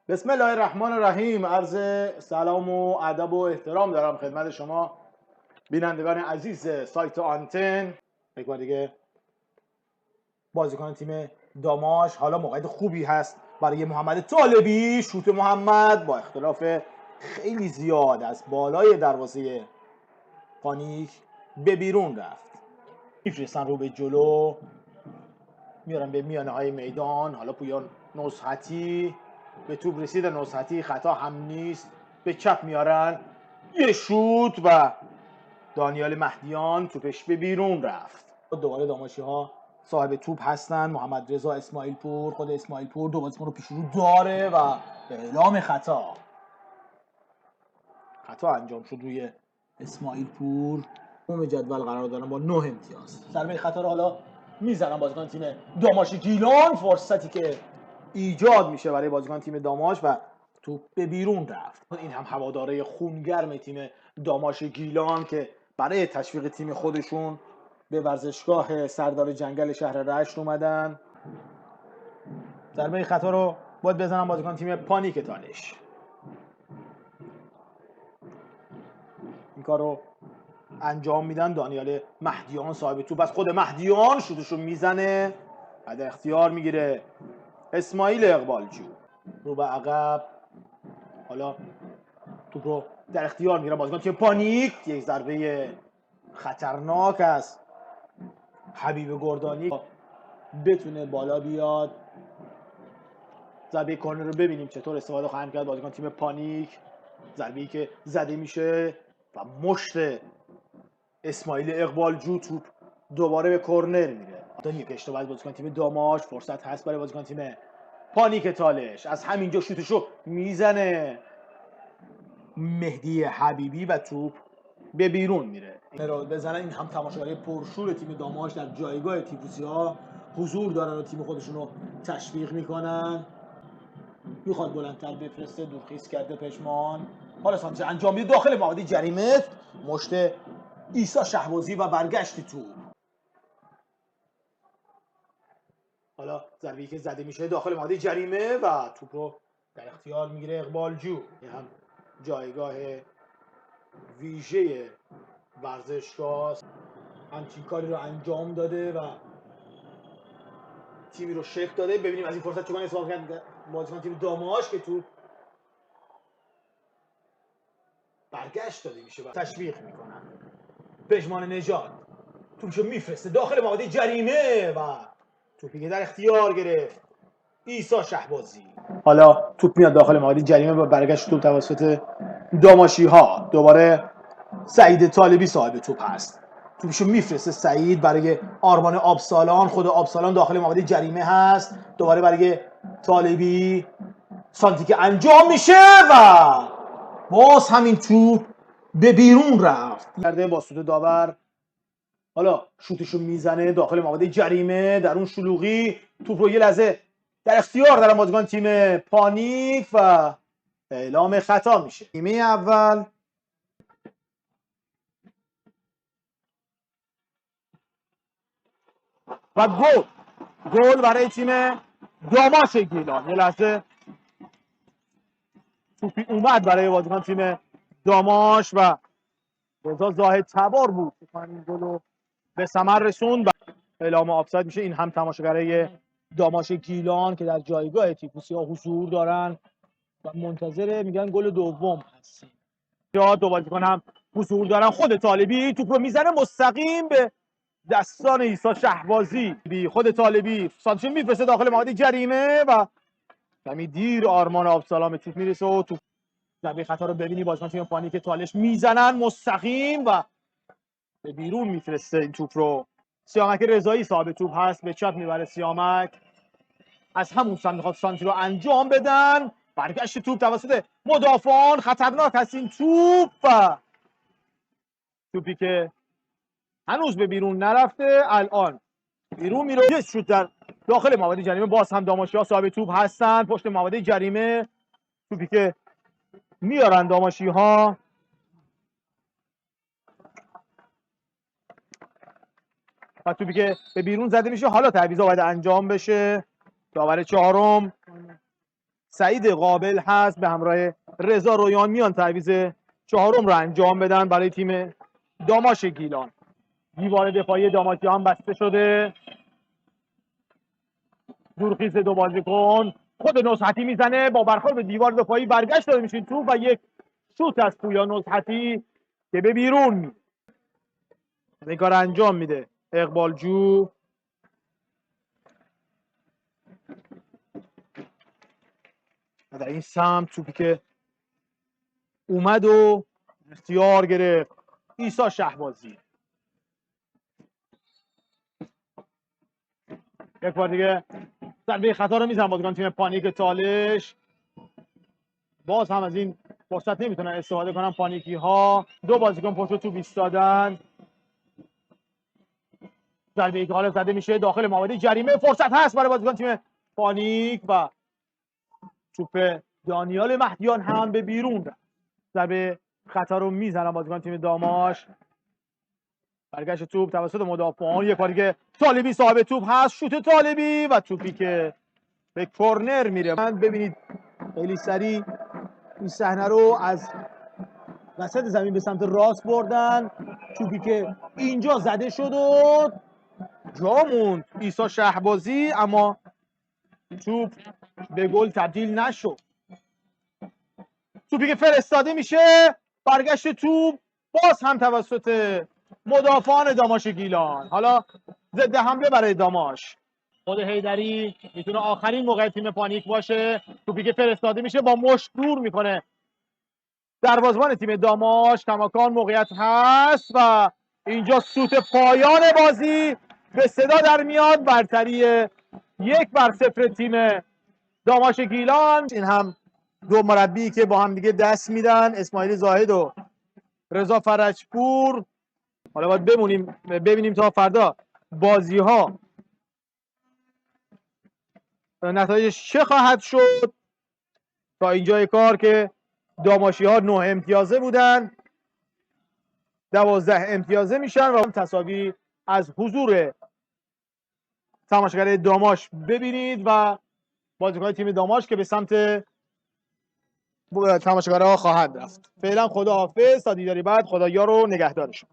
بسم الله الرحمن الرحیم. عرض سلام و ادب و احترام دارم خدمت شما بینندگان عزیز سایت آنتن. یک بار دیگه بازیکن تیم داماش حالا موقعیت خوبی هست برای محمد طالبی. شوت محمد با اختلاف خیلی زیاد از بالای دروازه پانیک به بیرون رفت. میفرستن رو به جلو، میارن به میانه های میدان. حالا پویان نصحتی به توپ رسید، نصحتی خطا هم نیست، به چپ میارن یه شوت و دانیال مهدیان توپش به بیرون رفت. دوباره داماشی ها صاحب توپ هستن. محمد رضا اسماعیل پور، خود اسماعیل پور دو بازیکن رو پیش رو داره و اعلام خطا انجام شد روی اسماعیل پور. جدول قرار دارن با 9 امتیاز. ضربه خطا رو حالا میزنن بازیکن تیم داماش گیلان. فرصتی که ایجاد میشه برای بازیکن تیم داماش و توپ به بیرون رفت. این هم هواداره خونگرم تیم داماش گیلان که برای تشویق تیم خودشون به ورزشگاه سردار جنگل شهر رشت اومدن. ضربه خطا رو باید بزنن بازیکن تیم پانیک تالش. این کارو انجام میدن. دانیال مهدیان صاحب توپ از خود مهدیان شوتشو میزنه و در اختیار میگیره اسماعیل اقبالجو. رو به عقب، حالا توپ رو در اختیار میگیره بازیکن تیم پانیک. یک ضربه خطرناک است حبیب گردانی بتونه بالا بیاد. ضربه کورنر رو ببینیم چطور استفاده خواهند کرد بازیکن تیم پانیک. ضربه‌ای که زده میشه و مشت اسماعیل اقبالجو توپ دوباره به کورنر میره. یک اشتباه از بازیکن تیم داماش. فرصت هست برای بازیکن تیم پانیک تالش. از همینجا شوتشو میزنه مهدی حبیبی و توپ به بیرون میره. بزنن. این هم تماشاگرای پرشور تیم داماش در جایگاه تیفوسی‌ها حضور دارن و تیم خودشون رو تشویق میکنن. میخواد بلندتر بفرسته، دورخیز کرده پشمان. حالا سانتر انجام میده داخل محوطه جریمه. مشت عیسی شهبازی و برگشت توپ. حالا ضربه‌ای که زده میشه داخل محوطه جریمه و توپ رو در اختیار میگیره اقبالجو. این هم جایگاه ویژه ورزشگاه همچین کاری رو انجام داده و تیمی رو شکل داده. ببینیم از این فرصت چگونه استفاده کرد بازیکن تیم داماش که توپ برگشت داده میشه و تشویق میکنن. پژمان نژاد توپشو میفرسته داخل محوطه جریمه و توپی که در اختیار گرفت عیسی شهبازی. حالا توپ میاد داخل محوطه جریمه و برگشت توپ توسط داماشی ها. دوباره سعید طالبی صاحب توپ هست. توپشو میفرسته سعید برای آرمان آبسالان. خود آبسالان داخل محوطه جریمه هست. دوباره برای طالبی. سانتی که انجام میشه و باز همین توپ به بیرون رفت. کرده با سود داور. حالا شوتشو میزنه داخل محوطه جریمه. در اون شلوغی توپ رو یه لحظه در اختیار دارن بازیکن تیم پانیک و اعلام خطا میشه. نیمه اول و گل برای تیم داماش گیلان. یه لحظه توپی اومد برای بازیکن تیم داماش و رضا زاهد تبار بود این گل رو به ثمر رسوند و اعلام آفساید میشه. این هم تماشاگرای داماش گیلان که در جایگاه تیفوسی‌ها حضور دارن و منتظر میگن گل دوم هستن. یا دو بازیکن هم حضور دارن. خود طالبی توپ رو میزنه مستقیم به دستان عیسی شهبازی. خود طالبی سانتشون میفرسته داخل محوطه جریمه و کمی دیر آرمان آبسالام توپ میرسه و توپ ضربه خطا رو ببینی بازیکن تیم پانیک تالش میزنن مستقیم و به بیرون میفرسته این توپ رو. سیامک رضایی صاحب توپ هست. به چپ میبره سیامک. از همون سمت میخواد سانتی رو انجام بدن. برگشت توپ توسط مدافعان. خطرناک هست این توپ و توپی که هنوز به بیرون نرفته الان بیرون میره. یه شوت در داخل محوطه جریمه. باز هم داماشی‌ها صاحب توپ هستن پشت محوطه جریمه. توپی که میارن داماشی‌ها و توپی که به بیرون زده میشه. حالا تعویضا باید انجام بشه. داور چهارم سعید قابل هست به همراه رضا رویان میان تعویض چهارم رو انجام بدن برای تیم داماش گیلان. دیوار دفاعی داماشیان بسته شده. دورخیز دو بازیکن خود نصحتی میزنه، با برخورد به دیوار دفاعی برگشت داده میشه تو و یک شوت از پویا نصحتی که به بیرون میره. این کار انجام میده اقبالجو. در این سمت توپی که اومد و اختیار گرفت عیسی شهبازی. یک بار دیگه ضربه خطا رو میزنن بازیکن تیم پانیک تالش. باز هم از این فرصت نمیتونن استفاده کنن پانیکی ها. دو بازیکن پشت توپ ایستادن. ضربه که حالا زده میشه داخل محوطه جریمه. فرصت هست برای بازیکن تیم پانیک و توپ دانیال مهدیان هم به بیرون رفت. ضربه خطا رو میزنن بازیکن تیم داماش. برگشت توپ توسط مدافعان. یک بار دیگه طالبی صاحب توپ هست. شوت طالبی و توپی که به کرنر میره. ببینید خیلی سریع این صحنه رو از وسط زمین به سمت راست بردن. توپی که اینجا زده شد و جا موند عیسی شهبازی، اما توپ به گل تبدیل نشد. توپی که فرستاده میشه، برگشت توپ باز هم توسط مدافعان داماش گیلان. حالا ضد حمله برای داماش. خود حیدری میتونه آخرین موقع تیم پانیک باشه. توپی که فرستاده میشه با مشت دور میکنه دروازه‌بان تیم داماش. کماکان موقعیت هست و اینجا سوت پایان بازی به صدا در میاد. برتری 1-0 تیم داماش گیلان. این هم دو مربی که با هم دیگه دست میدن، اسماعیل زاهد و رضا فرجپور. حالا باید ببینیم تا فردا بازی ها نتایجش چه خواهد شد. تا اینجای کار که داماشی ها 9 امتیازه بودن 12 امتیازه میشن و تساوی از حضور تماشاگر داماش ببینید و بازیکن تیم داماش که به سمت تماشاگرها خواهد رفت. فعلا خداحافظ تا دیداری بعد. خدایا رو نگهدارشون.